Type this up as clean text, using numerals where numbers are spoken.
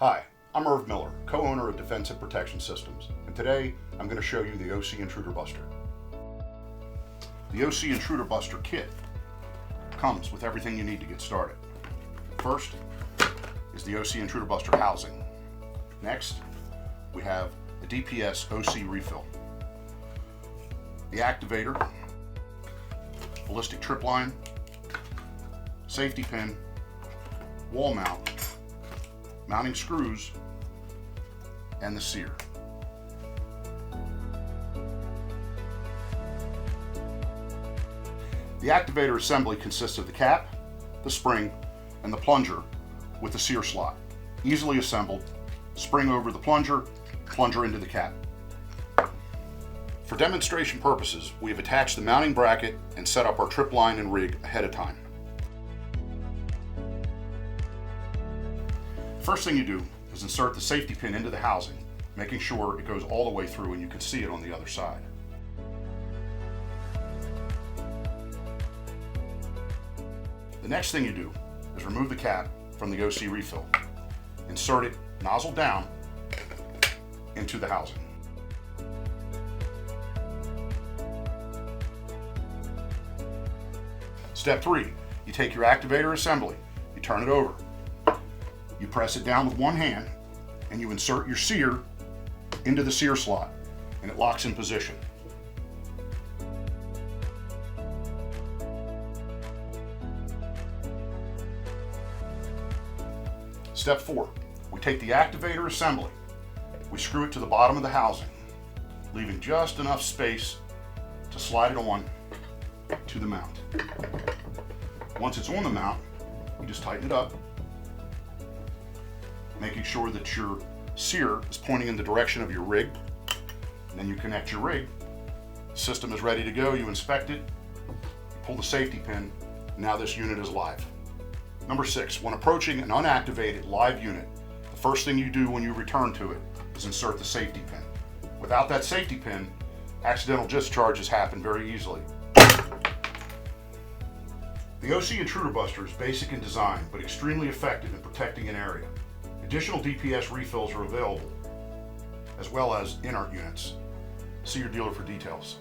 Hi, I'm Irv Miller, co-owner of Defense and Protection Systems, and today I'm going to show you the OC Intruder Buster. The OC Intruder Buster kit comes with everything you need to get started. First is the OC Intruder Buster housing. Next, we have the DPS OC refill, the activator, ballistic trip line, safety pin, wall mount, mounting screws, and the sear. The activator assembly consists of the cap, the spring, and the plunger with the sear slot. Easily assembled, spring over the plunger into the cap. For demonstration purposes, we have attached the mounting bracket and set up our trip line and rig ahead of time. First thing you do is insert the safety pin into the housing, making sure it goes all the way through and you can see it on the other side. The next thing you do is remove the cap from the OC refill. Insert it nozzle down into the housing. Step 3, you take your activator assembly, you turn it over. You press it down with one hand and you insert your sear into the sear slot and it locks in position. Step 4, we take the activator assembly, we screw it to the bottom of the housing, leaving just enough space to slide it on to the mount. Once it's on the mount, you just tighten it up, making sure that your sear is pointing in the direction of your rig. And then you connect your rig. The system is ready to go. You inspect it, you pull the safety pin. Now this unit is live. Number 6, when approaching an unactivated live unit, the first thing you do when you return to it is insert the safety pin. Without that safety pin, accidental discharges happen very easily. The OC Intruder Buster is basic in design, but extremely effective in protecting an area. Additional DPS refills are available, as well as inert units. See your dealer for details.